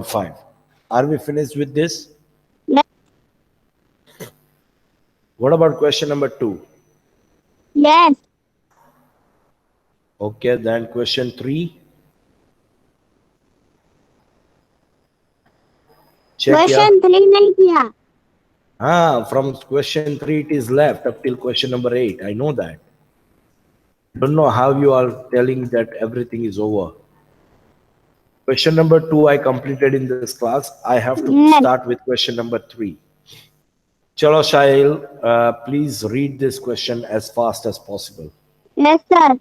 1.5. Are we finished with this? Yes. What about question number 2? Yes. Okay, then question 3. Check here. Question 3 नहीं किया. From question 3 it is left up till question number 8. I know that. I don't know how you are telling that everything is over. Question number 2 I completed in this class. I have to Yes. start with question number 3. Chalo Shahil, please read this question as fast as possible. Yes, sir.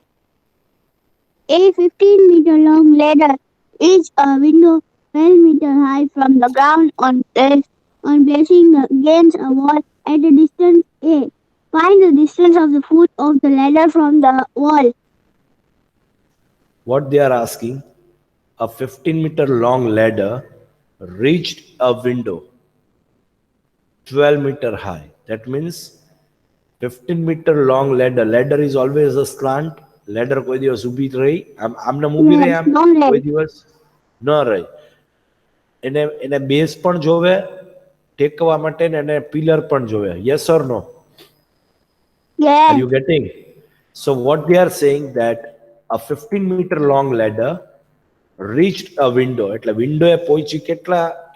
A 15-meter long ladder is a window 12 meter high from the ground on placing against a wall at a distance A. Find the distance of the foot of the ladder from the wall. What they are asking, a 15-meter long ladder reached a window 12-meter high. That means 15-meter long ladder. Ladder is always a slant. Ladder કોઈ દિવસ ઊભી જ રહી આમને ઊભી રહી Yes, આમ long કોઈ ladder. દિવસ ન રહી એને બેઝ પણ જોવે ટેકવા માટે ને એને પિલર પણ જોવે. Yes or no? Are Yes. you getting? So what they are saying that a 15-meter long ladder reached a window. એટલે window એ પહોંચી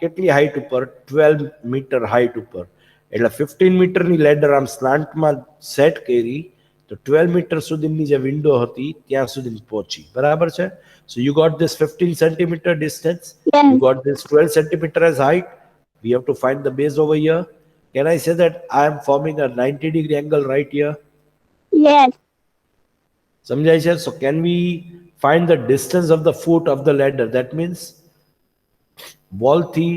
કેટલી હાઈટ ઉપર 12 મીટર હાઈટ ઉપર. એટલે 15 મીટરની લેડર આમ સ્લાન્ટમાં સેટ કરી તો 12 મીટર સુધીની જે વિન્ડો હતી ત્યાં સુધી પહોંચી. બરાબર છે? So you got this 15 centimeter distance. Yes. You got this 12 centimeter as height. We have to find the base over here. Can I say that I am forming a 90-degree angle right here? Yes. સમજાય છે? So can we find the distance of the foot of the ladder? That means wall thi.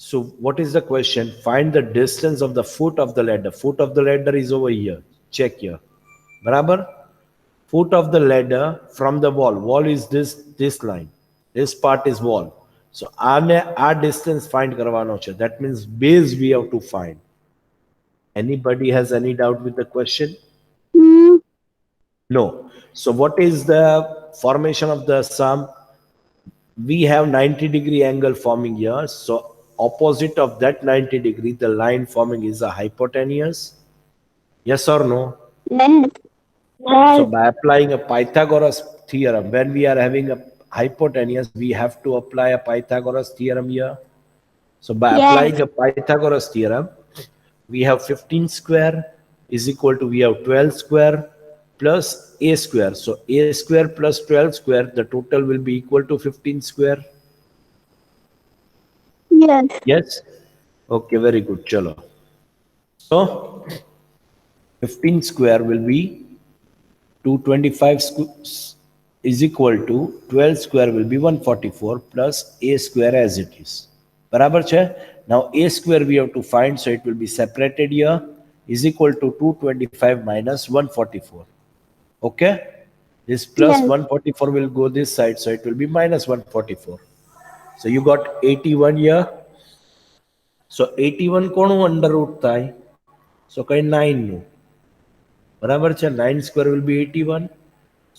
So what is the question? Find the distance of the foot of the ladder. Foot of the ladder is over here. Check here. Barabar? Foot of the ladder from the wall. Wall is this line. This part is wall. So our distance find karvano che. That means base we have to find. Anybody has any doubt with the question? Hmm. No. So what is the formation of the sum? We have 90-degree angle forming here. So opposite of that 90 degree, the line forming is a hypotenuse. Yes or no? Yes. So by applying a Pythagoras theorem, when we are having a hypotenuse, we have to apply a Pythagoras theorem here. So by applying a Pythagoras theorem, we have 15 square is equal to, we have 12 square plus a square. So a square plus 12 square, the total will be equal to 15 square. Yes. Yes? Okay, very good. Chalo. So 15 square will be 225 is equal to 12 square will be 144 plus a square as it is. Barabar che? Now a square we have to find, so it will be separated here, is equal to 225 minus 144. Okay? This plus Yes. 144 will go this side, so it will be minus 144. So you got 81 here. So 81 કોનું under root થાય? So કઈ 9 નું. બરાબર છે? 9 square will be 81.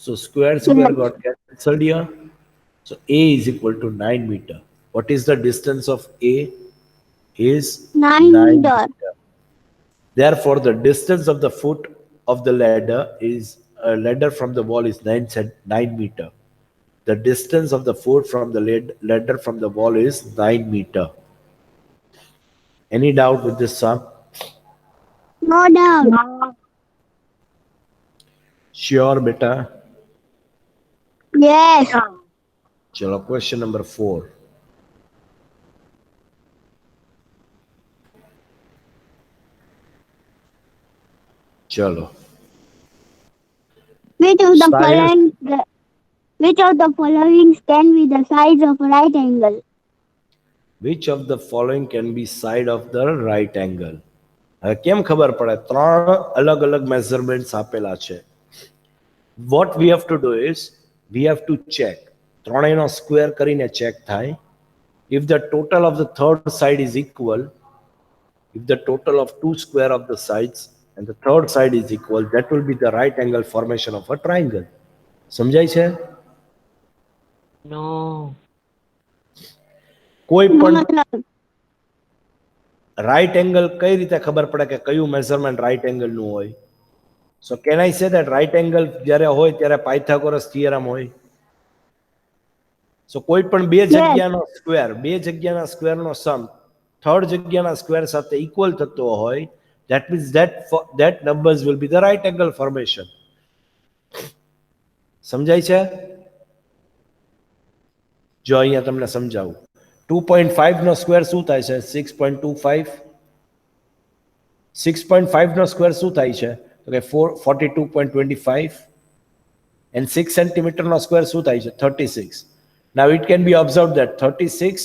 So square got cancelled here. So A is equal to 9 meter. What is the distance of A? Is 9 meter. Therefore, the distance of the foot of the ladder is ladder from the wall is 9 meter. The distance of the foot from the ladder from the wall is 9 meter. Any doubt with this sum? No doubt. Sure, beta. Yes. Chalo, question number 4. Chalo. Which of the following can be the sides of a right angle? Which of the following can be side of the right angle? કેમ ખબર પડે? ત્રણ અલગ-અલગ measurements આપેલા છે. What we have to do is we have to check. ત્રણેયનો square કરીને check થાય. If the total of the third side is equal, if the total of two square of the sides and the third side is equal, that will be the right angle formation of a triangle. સમજાય છે? No. કોઈ No, પણ sir. Right angle કઈ રીતે ખબર પડે કે કયું મેઝરમેન્ટ રાઈટ એંગલ નું હોય? સો can I say that right angle જ્યારે હોય ત્યારે પાયથાગોરસ થિયરમ હોય? સો કોઈ પણ બે Yes. જગ્યાના સ્ક્વેરનો સમ થર્ડ જગ્યાના સ્ક્વેર સાથે ઇક્વલ થતો હોય, that means that numbers will be the right angle formation. સમજાય છે? જો અહીંયા તમને સમજાવું, 2.5 નો સ્ક્વેર શું થાય છે? 6.25. 6.5 નો સ્ક્વેર શું થાય છે? તો કે 42.25. and 6 centimeter no square શું થાય છે? 36. Now it can be observed that 36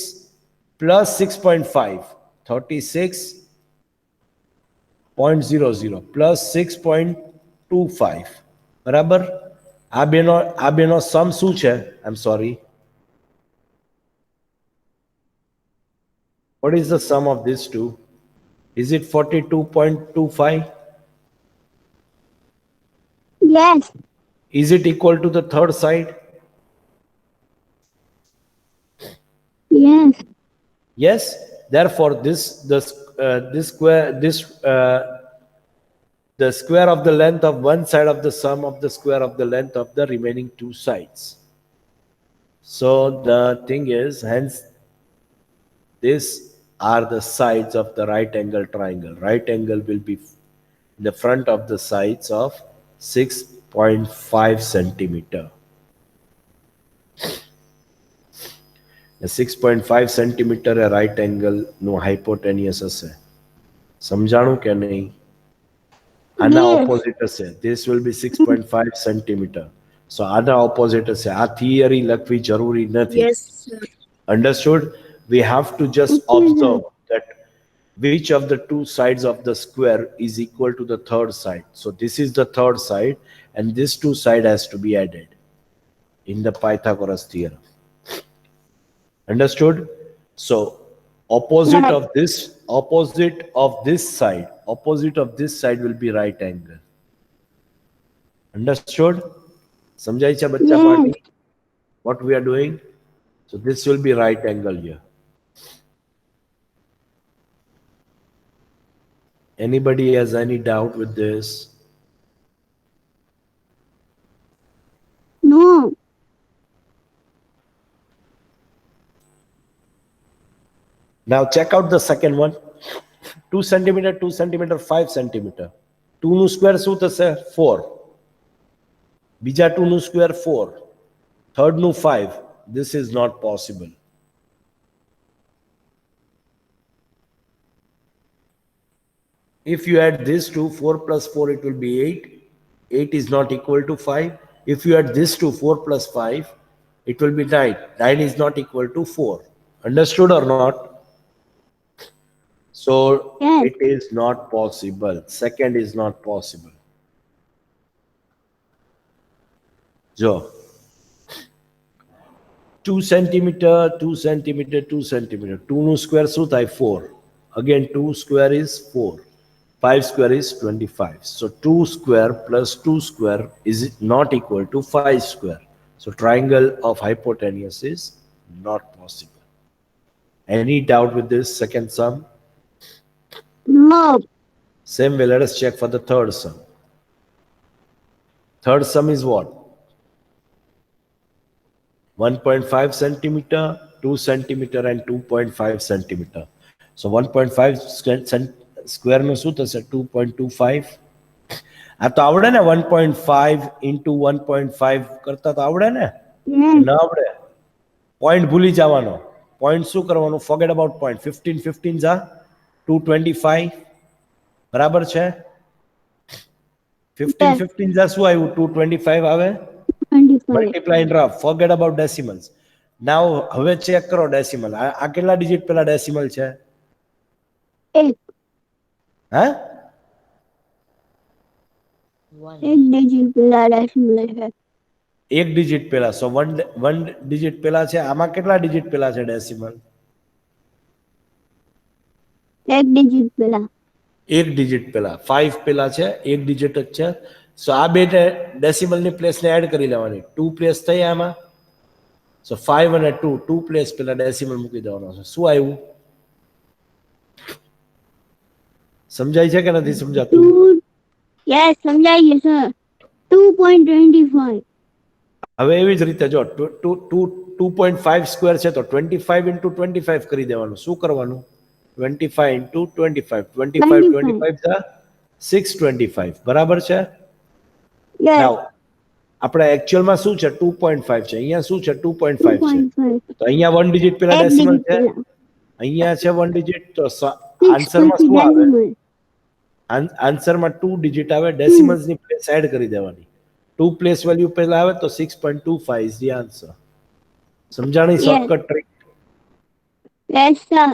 plus 6.5, 36.00 plus 6.25 બરાબર? આ બેનો સમ શું છે? I am sorry, what is the sum of these two? Is it 42.25? Yes. Is it equal to the third side? Yes. Yes. Therefore, the square of the length of one side of the sum of the square of the length of the remaining two sides. So the thing is, hence, these are the sides of the right angle triangle. Right angle will be in the front of the sides of 6.5 centimeter. 6.5 centimetre A right angle નું હાઇપોટેનિયસ હશે. સમજાણું કે નહીં? આના Yes. Opposite હશે. This will be 6.5 centimetre. So આના opposite હશે. આ થિયરી લખવી જરૂરી નથી. Yes, sir. Understood? We have to just Okay, sir. observe that which of the two sides of the square is equal to the third side. So this is the third side and this two side has to be added in the Pythagoras theorem. Understood? So opposite Right. of this side will be right angle. Understood? સમજાય છે બચ્ચા Yes. Party? What we are doing? So this will be right angle here. Anybody has any doubt with this? No. Now check out the second one. 2 centimeter, 2 centimeter, 5 centimeter. 2 નું square શું થશે? 4. બીજા 2 નું square 4. Third નું 5. This is not possible. If you add this two, 4 plus 4, it will be 8. 8 is not equal to 5. If you add this two, 4 plus 5, it will be 9. 9 is not equal to 4. Understood or not? So Yes. it is not possible. Second is not possible. So 2 centimeter, 2 centimeter, 2 centimeter. 2 no square શું થાય? 4. Again 2 square is 4. 5 square is 25. So 2 square plus 2 square is not equal to 5 square. So triangle of hypotenuse is not possible. Any doubt with this second sum? No. Same way, let us check for the third sum. Third sum is what? 1.5 centimeter, 2 centimeter and 2.5 centimeter. So 1.5 square નું શું થશે? 2.25. આ તો આવડે ને? 1.5 into 1.5 કરતા તો આવડે ને? Yes. ના આવડે? પોઈન્ટ ભૂલી જવાનો. પોઈન્ટ શું કરવાનું? Forget about point. 15 15 જા 225 બરાબર છે? 15 Yes. 15 જા શું આવ્યું? 225 આવે. 25. Multiply and rough. Forget about decimals. Now હવે ચેક કરો ડેસિમલ. આ કેટલા ડિજિટ પેલા ડેસિમલ છે? 8. હા? One. 1 digit પેલા decimal છે. એક ડિજિટ પેલા. સો વન ડિજિટ પેલા છે. આમાં કેટલા ડિજિટ પેલા છે ડેસિમલ? 1 digit પેલા. એક ડિજિટ પેલા. 5 પેલા છે, એક ડિજિટ જ છે. સો આ બે ડેસિમલની પ્લેસને એડ કરી લેવાની. 2 પ્લેસ થઈ આમાં. સો 5 અને 2 2 પ્લેસ પેલા ડેસિમલ મૂકી દેવાનો છે. શું આવ્યું? સમજાય છે કે નથી સમજાતું? યસ સમજાઈ ગયું સર. 2.25. હવે એવી જ રીતે જો 2.5 સ્ક્વેર છે તો 25 into 25 કરી દેવાનું. શું કરવાનું? 25 into 25 25 25 625 બરાબર છે. યસ નાઉ આપણે એકચ્યુઅલમાં શું છે 2.5 છે, અહીંયા શું છે 2.5 છે, 2.5. તો અહીંયા 1 ડિજિટ પેલા એક ડેસિમલ digit છે, પેલા. અહીંયા છે 1 ડિજિટ, તો 6 આન્સરમાં પછી શું આવે? decimal. આન્સરમાં 2 ડિજિટ આવે, ડેસિમલ્સ ની પ્લેસ એડ કરી દેવાની. 2 પ્લેસ વેલ્યુ પહેલા આવે તો 6.25 ઇઝ ધી આન્સર. સમજાણી Yes. Shortcut trick? Yes sir.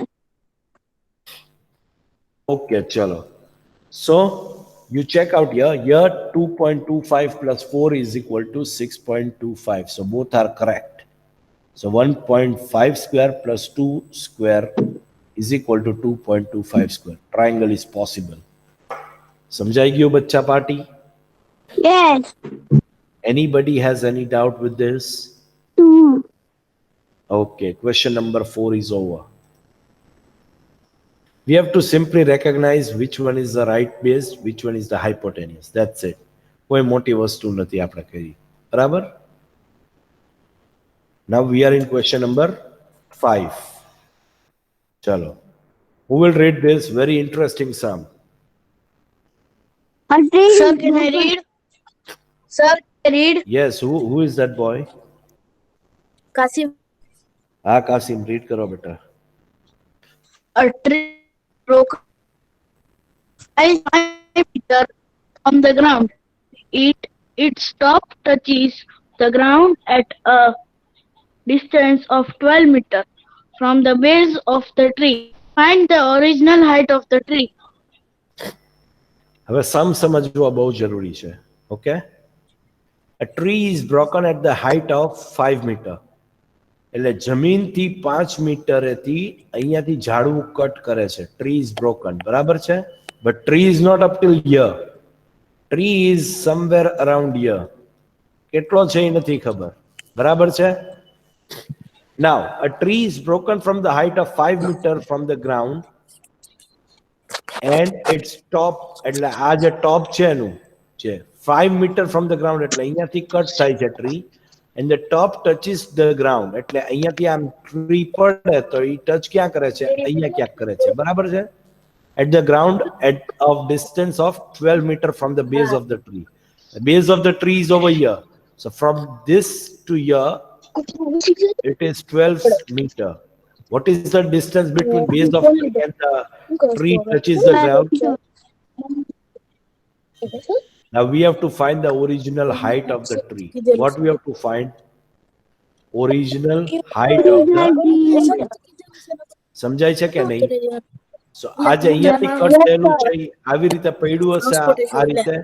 Okay ચલો. So you check out here 2.25 plus 4 is equal to 6.25, so both are correct. So 1.5 square plus 2 square is equal to 2.25 square. Triangle is possible. समझाई गयो बच्चा party? Yes. Anybody has any doubt with this? No. Okay, question number 4 is over. We have to simply recognize which one is the right base, which one is the hypotenuse. That's it. કોઈ મોટી વસ્તુ નથી આપણે કરી. બરાબર? Now we are in question number 5. ચલો. Who will read this? Very interesting sum. A tree Sir, is can I broken- read? Sir, can I read? Yes, who is that boy? Kasim, હા Qasem, read કરો બેટા. a tree broke 5 meters from the ground. Its top touches the ground at a distance of 12 meters from the base of the tree. Find the original height of the tree. હવે સમ સમજવા બહુ જરૂરી છે. Okay? A tree is broken at the height of 5 meter. એટલે જમીનથી 5 મીટરેથી અહીંયાથી ઝાડવું cut કરે છે. ટ્રી ઇઝ બ્રોકન, બરાબર છે? But tree is not up till here. Tree is somewhere around here. કેટલો છે એ નથી ખબર, બરાબર છે? Now a tree is broken from the height of 5 meter from the ground and its top, એટલે આ જે ટોપ છે એનું છે 5 meter from the ground, એટલે અહીંયાથી કટ થાય છે tree, and the top touches the ground, એટલે અહીંયાથી આમ ટ્રી પડે તો ઈ ટચ ક્યાં કરે છે? અહીંયા ક્યાંક કરે છે, બરાબર છે? At the ground at of distance of 12 meter from the base of the tree. The base of the tree is over here. So from this to here, it is 12 meter. What is the distance between base of tree and the tree touches the ground? Now we have to find the original height of the tree. What we have to find? Original height of the, સમજાય છે કે નહીં? So આજે અહીંયાથી cut થયેલું છે ઈ આવી રીતે પડ્યું હશે આ રીતે.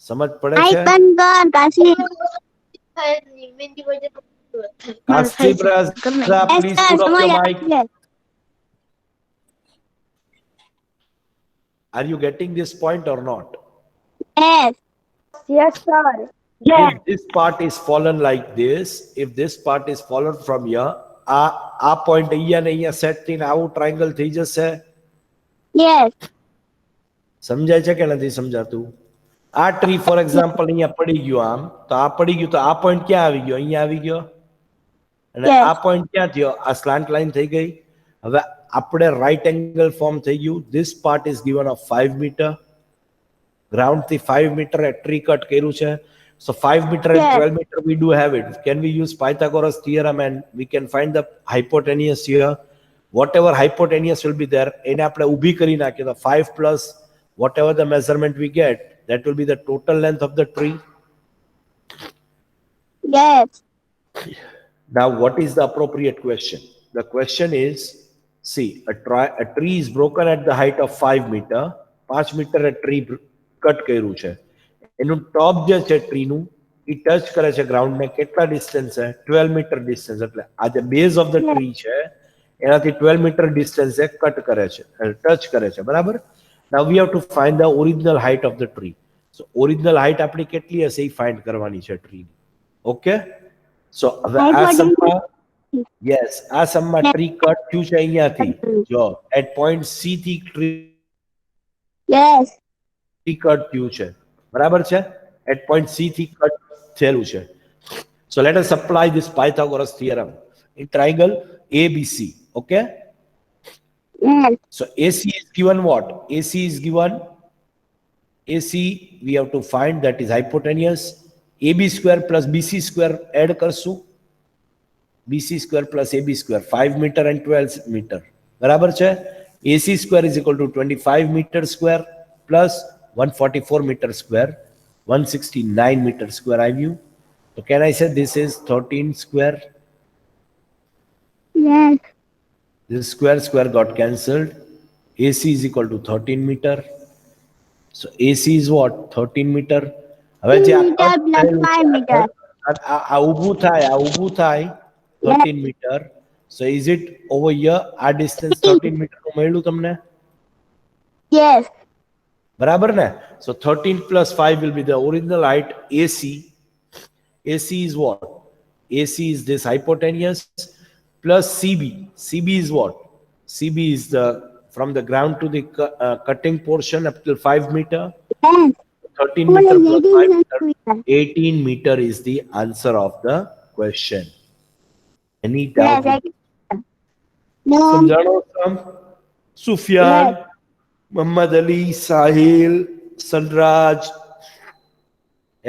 સમજ પડે I છે? can go, Kasim. Kasib Raza, Yes please sir. put off your સમજ mic. છે. Are you getting this point or not? Yes. Yes, sir. If this part is fallen like this, if this part is fallen from here, આ point અહીંયા ને અહીંયા set થઈને આવું triangle થઈ જશે. Yes. સમજાય છે કે નથી સમજાતું? આ ટ્રી ફોર એક્ઝામ્પલ અહીંયા પડી ગયું આમ, તો આ પડી ગયું તો આ પોઈન્ટ ક્યાં આવી ગયો? અહીંયા આવી ગયો. અને Yes. આ પોઈન્ટ ક્યાં થયો? આ સ્લાન્ટ લાઈન થઈ ગઈ. હવે આપણે રાઈટ એંગલ ફોર્મ થઈ ગયું. This part is given of 5 metre. Ground થી 5 મીટર એ ટ્રી કટ કર્યું છે. So 5 meter and Yes. 12 meter we do have it. Can we use Pythagoras theorem and we can find the hypotenuse here? Whatever hypotenuse will be there, એને આપણે ઊભી કરી નાખીએ તો 5 plus whatever the measurement we get, that will be the total length of the tree. Yes. Now what is the appropriate question? The question is, see, a tree is broken at the height of 5 meter. 5 meter a tree cut કર્યું છે. એનું ટોપ જે છે ટ્રીનું એ touch કરે છે ground ને. કેટલા distance છે? 12 મીટર ડિસ્ટન્સ. એટલે આ જે બેઝ ઓફ ધ ટ્રી છે એનાથી 12 મીટર ડિસ્ટન્સ એ કટ કરે છે, ટચ કરે છે, બરાબર? Now we have to find the original height of the tree. So original height આપણી કેટલી હશે એ ફાઇન્ડ કરવાની છે ટ્રીની. ઓકે, સો હવે આ સમમાં યસ, આ સમમાં ટ્રી કટ થયું છે અહીંયાથી. જો એટ પોઈન્ટ સી થી ટ્રી Yes. કટ થયું છે, બરાબર છે? એટ પોઈન્ટ સી થી કટ થયેલું છે. So let us apply this Pythagoras theorem in triangle ABC. Okay. Yes. So AC is given what? AC is given. AC we have to find, that is hypotenuse. AB square plus BC square add करसू. BC square plus AB square 5 meter and 12 meter. बराबर છે? AC square is equal to 25 meter square plus 144 meter square, 169 meter square આવ્યું. So can I say this is 13 square? Yes. This square got cancelled. AC is equal to 13 meter. So AC is what? 13 meter. હવે જે આ 3 meter cut plus થયેલું છે, 5 meter. આ ઊભું થાય 13 meter. So is it over here? Our distance 13 meter નું મળ્યું તમને? Yes. બરાબર ને? So 13 plus 5 will be the original height AC. AC is what? AC is this hypotenuse plus CB. CB is what? CB is the from the ground to the cutting portion up till 5 meter. Yes. 13 Full meter is plus 18 5 meter. centimeter. 18 meter is the answer of the question. Any Yes. doubt? No. સમજાણો sum? Sufiyan, Yes. Muhammad Ali, Sahil, Sanraj,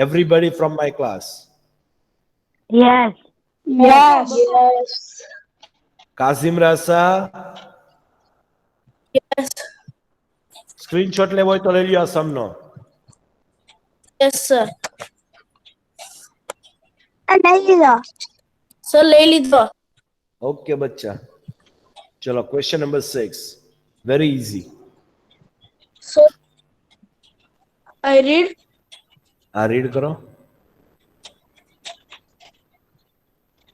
everybody from my class. Yes. Yes. Kazim Rasa, Yes. screenshot લેવો હોય તો લઈ લ્યો આ સમનો. Yes, sir. Sir, લઈ લીધો. Okay, બચ્ચા. ચલો, question number 6. Very easy. So, I read. read करो.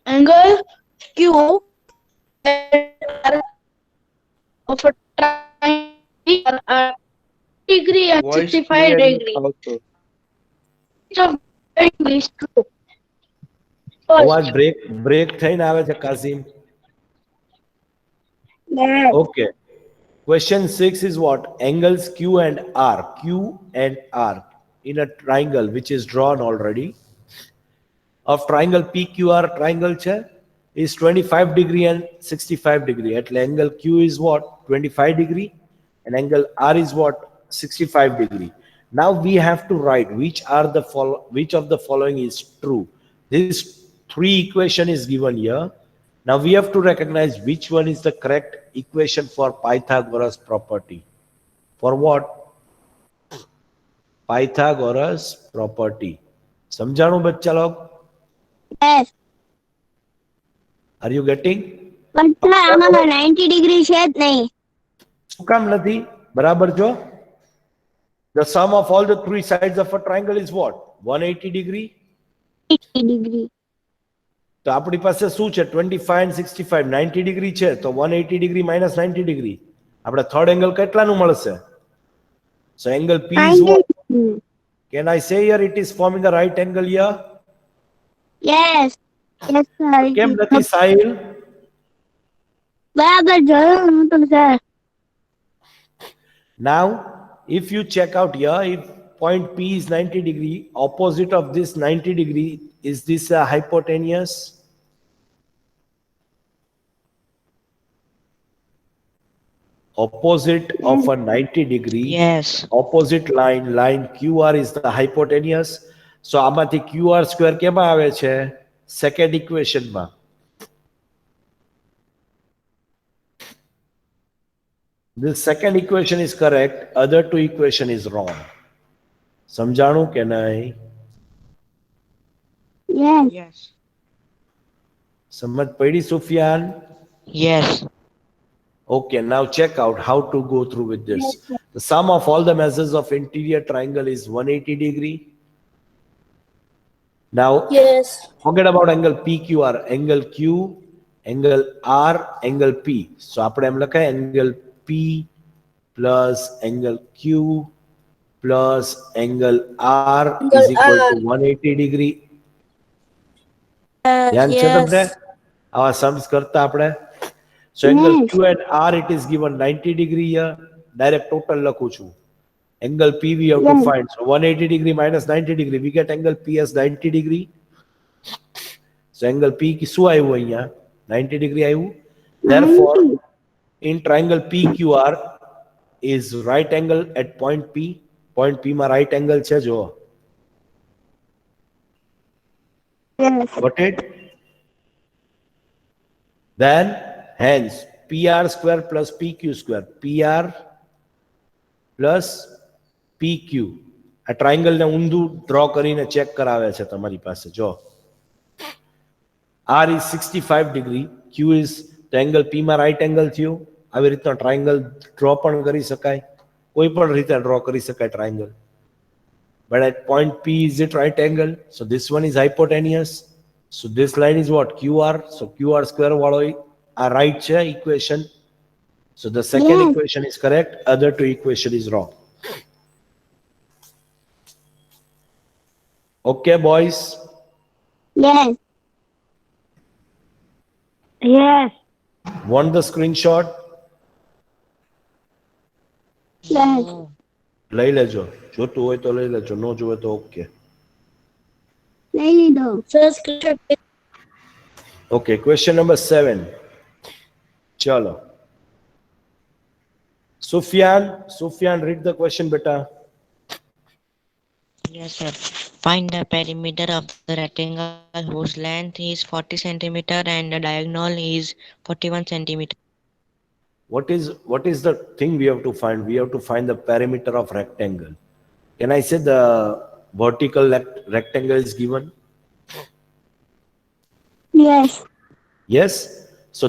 Angle Q of a triangle are degree and 65 degree. Each of angle is true. અવાજ First, બ્રેક થઈને આવે છે Qasem. Yes. Okay. Question 6 is what? Angles Q and R. Q and R in a triangle which is drawn already. Of triangle PQR triangle is 25 degree and 65 degree. At angle Q is what? 25 degree and angle R is what? 65 degree. Now we have to write which of the following is true. This 3 equation is given here. Now we have to recognize which one is the correct equation for Pythagoras property. For what? Pythagoras property. समझाणु बच्चा लोग? Yes. Are you getting? But sir, આમાં 90 degree છે જ નહીં. શું કામ નથી? બરાબર જો. The sum of all the 3 sides of a triangle is what? 180 degree. 80 degree. તો આપણી પાસે શું છે? 25 and 65 90 degree છે, તો 180 degree minus 90 degree. આપણે third angle કેટલાનું મળશે? So angle P is 90 what? degree. Can I say here it is forming a right angle here? Yes. Yes, sir. કેમ નથી સાહિલ? બરાબર જોયું નહોતું sir. Now, if you check out here, if point P is 90 degree, opposite of this 90 degree, is this a hypotenuse? Opposite of a 90 degree, Yes. opposite line QR is the hypotenuse. So આમાંથી QR square કેમાં આવે છે? Second equation માં. This second equation is correct, other 2 equation is wrong. સમજાણું કે નહીં? Yes. Yes. સમજ પડી Sufiyan? Yes. Okay, now check out how to go through with this. The sum of all the measures of interior triangle is 180 degree. Now, Yes. forget about angle PQR, angle Q, angle R, angle P. So, આપણે એમ લખાય angle P plus angle Q plus angle R is equal to 180 degree. ધ્યાન છે તમને Yes. આવા sums કરતા આપણે? So angle Yes. Q and R, it is given 90 degree here. Direct total લખું છું. Angle P we have to Yes. find. So 180 degree minus 90 degree. We get angle P as 90 degree. So angle P શું આવ્યું અહીંયા? 90 degree આવ્યું. Therefore, 90. in triangle PQR is right angle at point P. Point P માં right angle છે જો. Yes. Got it? Then hence PR square plus PQ square. PR plus PQ. આ triangle ને ઊંધું ડ્રો કરીને ચેક કરાવે છે તમારી પાસે જો. R is 65 degree, Q is the angle P માં right angle થયું. આવી રીતના ટ્રાયંગલ ડ્રો પણ કરી શકાય, કોઈ પણ રીતે ડ્રો કરી શકાય triangle. But at point P is it right angle? So this one is hypotenuse. So this line is what? QR. So QR square વાળો આ right છે equation. So the second Yes. equation is correct. Other two equation is wrong. Okay, boys. Yes. Yes. Want the screenshot? Yes. લઈ લેજો. જોતું હોય તો લઈ લેજો. ન જોવે તો okay. લઈ લીધો. Sir, screenshot. Okay, question number 7. Chalo. Sufyan, read the question, beta. Yes, sir. Find the perimeter of the rectangle whose length is 40 centimeter and the diagonal is 41 centimeter. What is the thing we have to find? We have to find the perimeter of rectangle. Can I say the vertical rectangle is given? Yes. Yes. So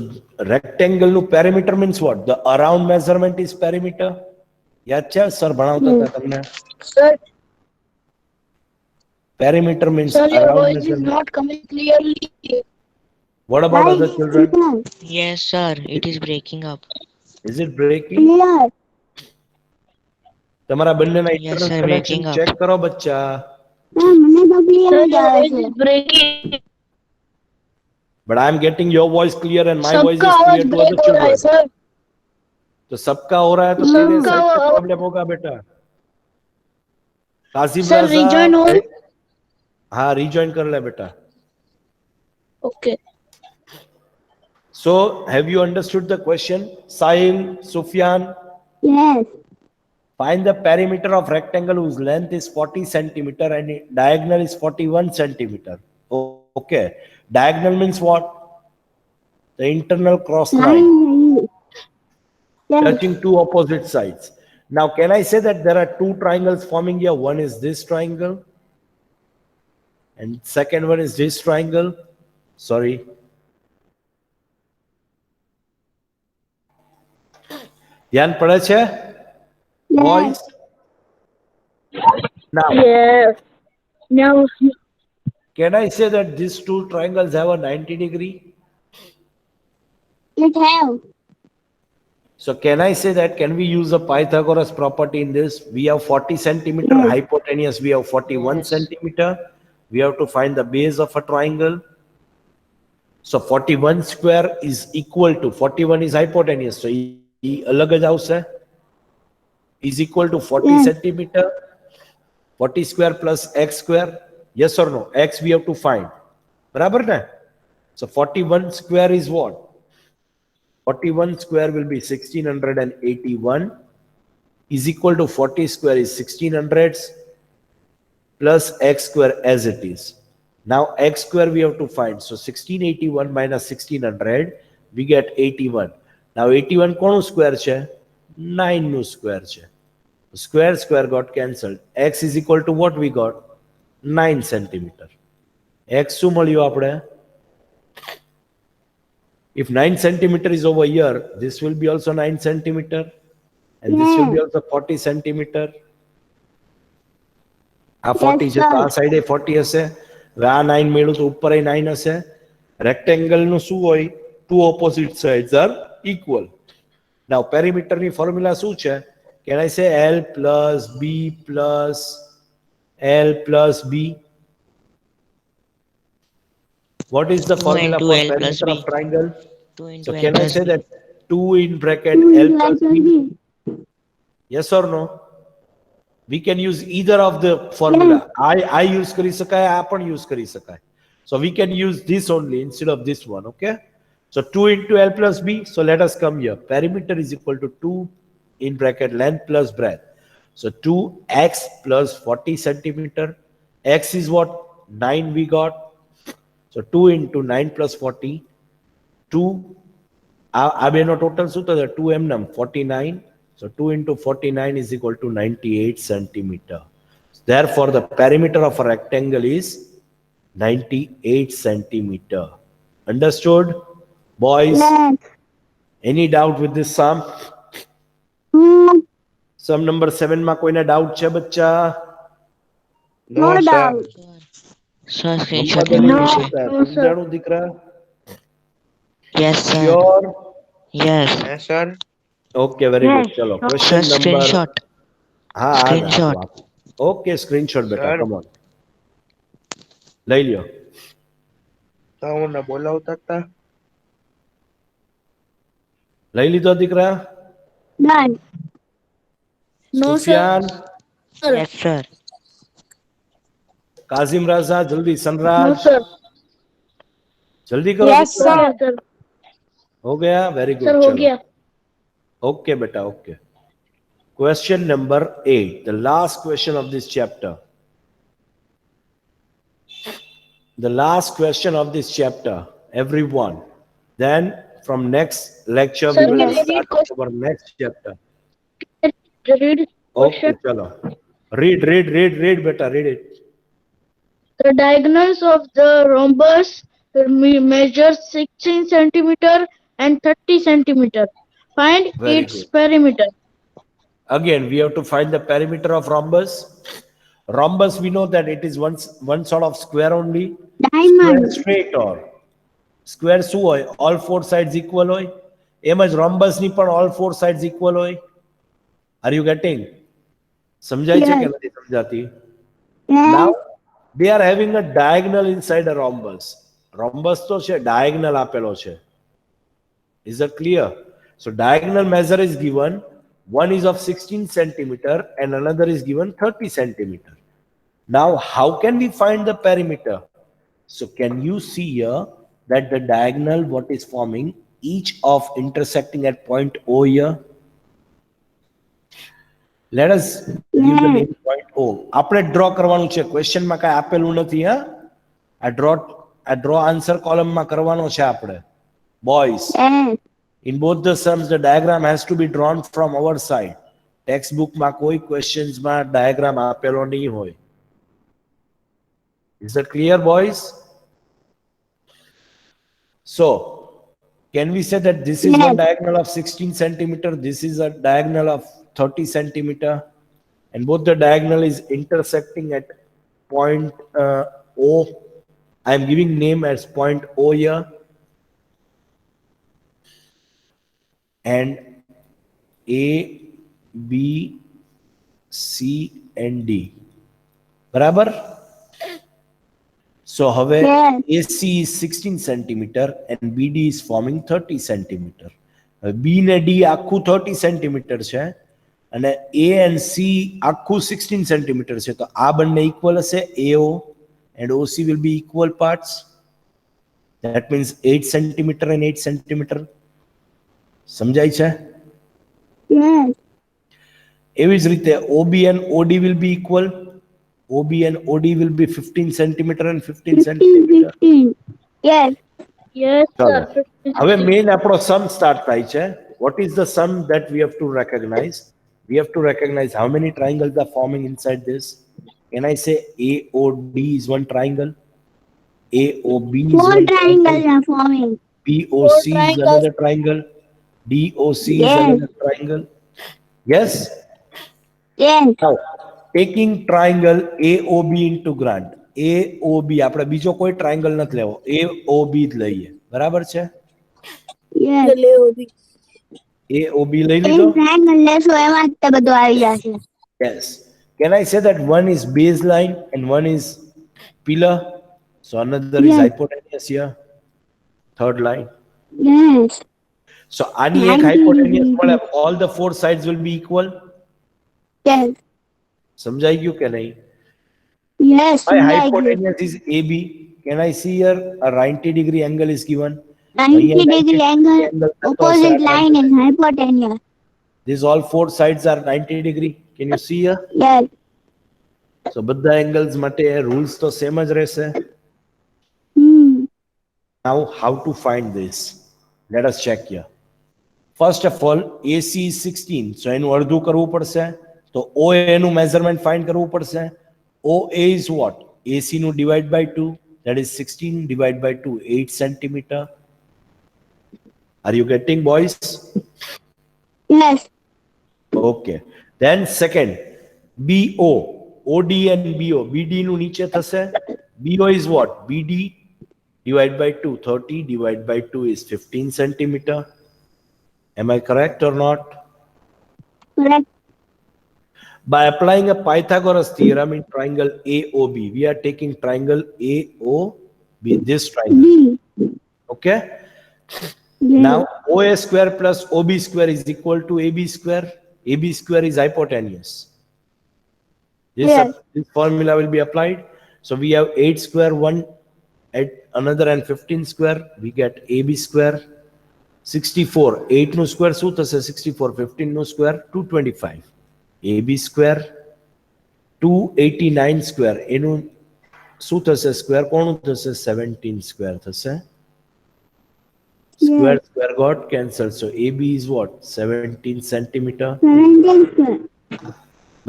rectangle no perimeter means what? The around measurement is perimeter. યાદ છે sir ભણાવતા હતા તમને? Sir, Perimeter means sir, your around voice is measurement. not coming clearly. What about Why other is children? clear? Yes, sir. It is breaking up. Is it breaking? Clear. તમારા બંનેના Yes, internet sir, connection breaking up. Check કરો બચ્ચા. મને તો clear Sir, જ your આવે voice છે. is breaking. But I am getting your voice clear and my voice सबका is आवाज clear to ब्रेक other हो रहा है children. सर. तो सबका हो रहा है तो तेरे सबका साइड से हो- प्रॉब्लम होगा बेटा. कासिम Sir, राजा, rejoin all. हाँ rejoin कर ले बेटा. Okay. So have you understood the question? Sahil, Sufyan, Yes. find the perimeter of rectangle whose length is 40 centimeter and diagonal is 41 centimeter. Okay. Diagonal means what? The internal cross line Line. Yes. touching two opposite sides. Now, can I say that there are two triangles forming here? One is this triangle and second one is this triangle. Sorry. ધ્યાન પડે છે? Yes. Boys? Now, Yes. Now, can I say that these two triangles have a 90 degree? It have. So can I say that, can we use a Pythagoras property in this? We have 40 centimeter Yes. hypotenuse, we have 41 Yes. centimeter. We have to find the base of a triangle. So 41 square is equal to, 41 is hypotenuse, so e alag જ આવશે, is equal to 40 Yes. centimeter. 40 square plus x square. Yes or no? X we have to find. બરાબર ને? So 41 square is what? 41 square will be 1681 is equal to 40 square is 1600 plus x square as it is. Now x square we have to find. So 1681 minus 1600, we get 81. Now 81 કોનું square છે? 9 નું square છે. Square square got cancelled. X is equal to what we got? 9 centimeter. X શું મળ્યું આપણે? If 9 centimeter is over here, this will be also 9 centimeter and this will be also 40 centimeter. આ 40 છે તો આ સાઈડે 40 હશે. હવે આ 9 મેળું તો ઉપર 9 હશે. રેક્ટેંગલ નું શું હોય? Two opposite sides are equal. Now perimeter ની ફોર્મ્યુલા શું છે? Can I say L plus B plus L plus B? What is the 2 formula into for L plus perimeter B. of triangle? 2 into So L can I plus say B. that 2 in bracket 2 L into L plus plus B? B. Yes or no? We can use either of the formula. I use કરી શકાય, આ પણ use કરી શકાય. So we can use this only instead of this one, okay? So 2 into L plus B. So let us come here. Perimeter is equal to 2 in bracket length plus breadth. So 2x plus 40 centimeter. X is what? 9 we got. So 2 into 9 plus 40. 2. આ બેનો total શું થશે? 2 એમનેમ 49. So 2 into 49 is equal to 98 centimeter. Therefore, the perimeter of a rectangle is 98 centimeter. Understood, boys? Yes. Any doubt with this sum? Sum number 7 માં કોઈને doubt છે બચ્ચા? No doubt. Sir, screenshot Mohammad Ali લેવાનું છે. બચ્ચા, No, sir. સમજાણું દીકરા? Yes, sir. Sure? Yes. Yes, sir. Okay, very good. Yes. ચલો Sir, question number. screenshot. હા Screenshot. ઓકે સ્ક્રીનશોટ બેટા, Sir. કમ ઓન લઈ લ્યો. તો મને બોલાવતા હતા. લઈ લીધો દીકરા? Done. No, sir. Sufiyan, Yes, sir. Kazim રાઝા, જલ્દી. No, સનરાજ, sir. જલ્દી કરો Yes, દીકરા. हो गया, sir. हो गया? Very Sir, good. हो चलो गया. ओके बेटा, okay. Question number 8, the last question of this chapter. The last question of this chapter, everyone. Then from next lecture Sir, we will can I read start our next chapter. Read Okay, question. chalo. Read beta, read it. The diagonals of the rhombus measure 16 centimeter and 30 centimeter. Find Very its good. perimeter. Again, we have to find the perimeter of rhombus. Rhombus, we know that it is one sort of square only. Square Diamond. straight or square શું હોય? All four sides equal હોય. એમ જ rhombus ની પણ all four sides equal હોય. Are you getting? સમજાય છે કે Yes. નથી સમજાતી? Yes. Now they are having a diagonal inside a rhombus. Rhombus તો છે, diagonal આપેલો છે. Is that clear? So diagonal measure is given. One is of 16 centimeter and another is given 30 centimeter. Now, how can we find the perimeter? So can you see here that the diagonal what is forming each of intersecting at point O here? Let us give the name point O. આપણે draw કરવાનું છે. Question માં કાંઈ આપેલું નથી હા? આ draw answer column માં કરવાનો છે આપણે. Boys. Yes. In both the sums, the diagram has to be drawn from our side. Textbook માં કોઈ questions માં diagram આપેલો નહીં હોય. Is that clear, boys? So, can we say that this is one diagonal of 16 centimeter, this is a diagonal of 30 centimeter, and both the diagonal is intersecting at point O. I am giving name as point O here. And A, B, C and D. બરાબર? So હવે Yes. AC is 16 centimeter and BD is forming 30 centimeter. B ને D આખું 30 centimeter છે અને A and C આખું 16 centimeter છે. તો આ બંને equal હશે. AO and OC will be equal parts. That means 8 centimeter and 8 centimeter. સમજાય છે? Yes. એવી જ રીતે OB and OD will be equal. OB and OD will be 15 centimeter and 15 15, centimeter. 15. Yes. Yes, ચલો sir. હવે main આપણો સમ start થાય છે. What is the sum that we have to recognize? We have to recognize how many triangles are forming inside this. Can I say AOD is one triangle? AOB is Four one triangles triangle. are forming. BOC is triangles. another triangle. DOC is Yes. another triangle. Yes? Yes. Now, taking triangle AOB into grant. AOB આપણે બીજો કોઈ triangle નથી લેવો. AOB જ લઈએ. બરાબર છે? Yes. AOB લઈ એક લીધો? triangle લેશો એમાં જ તે બધું આવી જશે. Yes. Can I say that one is baseline and one is pillar? So another is Yes. hypotenuse here. Third line. Yes. So any एक 90 hypotenuse degrees. मतलब all the four sides will be equal. Yes. समझाई क्यों क्या नहीं? Yes. My Like hypotenuse is AB. Can I see here a 90-degree angle is given? 90 90 degree angle. angle Opposite line is hypotenuse. These all four sides are 90 degree. Can you see here? Yes. So બધા angles માટે rules તો same જ રહેશે. Now how to find this? Let us check here. First of all, AC is 16. So એનું અડધું કરવું પડશે. તો OA નું measurement find કરવું પડશે. OA is what? AC નું divide by 2. That is 16 divided by 2, 8 centimeter. Are you getting, boys? Yes. Okay. Then second, BO. OD and BO. BD નું નીચે થશે. BO is what? BD divided by 2. 30 divided by 2 is 15 centimeter. Am I correct or not? Correct. By applying a Pythagoras theorem in triangle AOB, we are taking triangle AOB, this triangle. B. Okay? Yes. Now, OA square plus OB square is equal to AB square. AB square is hypotenuse. Yes. This formula will be applied. So we have 8 square, 1 at another, and 15 square. We get AB square. 64. 8 no square શું થશે? 64. 15 no square 225. AB square 289 square એનું શું થશે? Square કોણું થશે? 17 square થશે. Square square got cancelled. So AB is what? 17 centimeter. 17 square.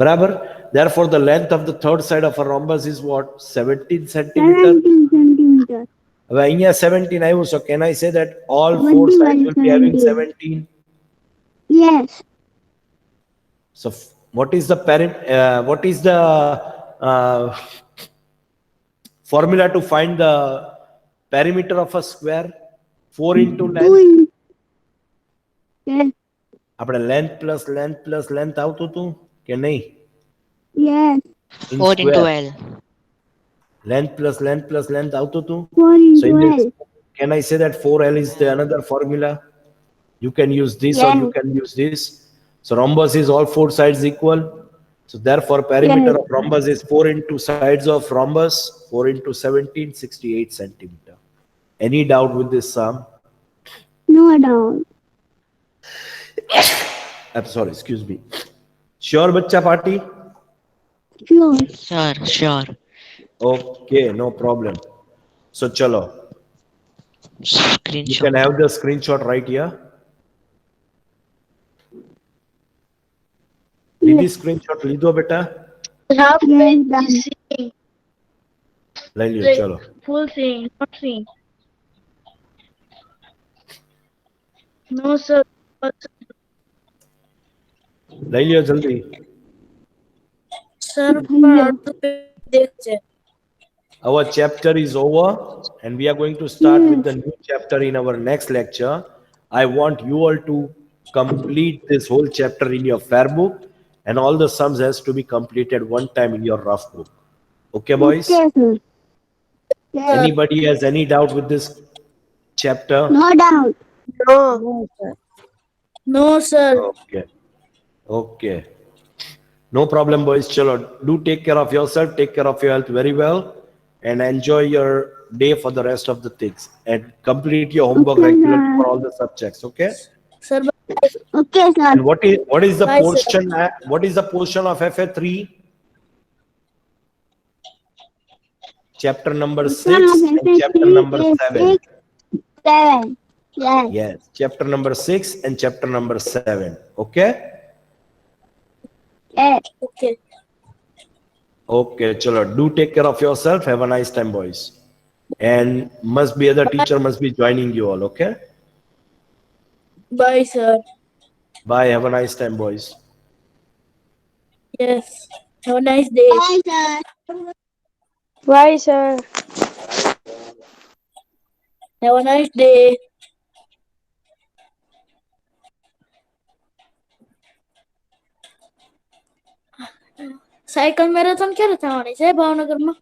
Barabar. Therefore, the length of the third side of a rhombus is what? 17 centimeter. 17 centimeter. હવે અહીંયા 17 આવ્યું. So can I say that all four What sides will be having 17? 17? Yes. So what is the formula to find the perimeter of a square? 4 into 2 length. in. Yes. આપણે length plus length plus length આવતું હતું કે નહીં? Yes. In 4 into square. L. Length plus length plus length આવતું હતું. 4 So into in this, L. can I say that 4L is the another formula? You can use this or you Yes. can use this. So rhombus is all four sides equal. So therefore perimeter Yes. of rhombus is 4 into sides of rhombus. 4 into 17, 68 centimeter. Any doubt with this sum? No doubt. I'm sorry, excuse me. Sure, bacha party? Sure. Sure. Okay, no problem. So chalo. You Screenshot. can have the screenshot right here. Did you screenshot લીધો બેટા? Half Yes, page done. is seeing, લઈ લ્યો like ચલો. full seeing, not seeing. No, sir. લઈ લ્યો જલ્દી. Sir, Our chapter is over and we are going to start with the new chapter in our next lecture. I want you all to complete this whole chapter in your fair book and all the sums has to be completed one time in your rough book. Okay, boys? Okay, sir. Yes. Anybody has any doubt with this chapter? No doubt. No, sir. Okay. Okay. No problem, boys. Chalo, do take care of yourself, take care of your health very well, and enjoy your day for the rest of the things. And complete your homework Okay, regularly sir. for all the subjects. Okay. Sir, Okay, sir. And what is the Bye, sir. portion? What is the portion of FA3? Chapter number 6 and chapter number 7. 7. Yes. Yes, chapter number 6 and chapter number 7. Okay. Yes. okay. Okay, chalo. Do take care of yourself. Have a nice time, boys. And other teacher must be joining you all. Okay. Bye, sir. Bye. Have a nice time, boys. Yes. Have a nice day. Bye, sir. Bye, sir. Have a nice day. Cycle marathon ક્યારે થવાની છે ભાવનગરમાં?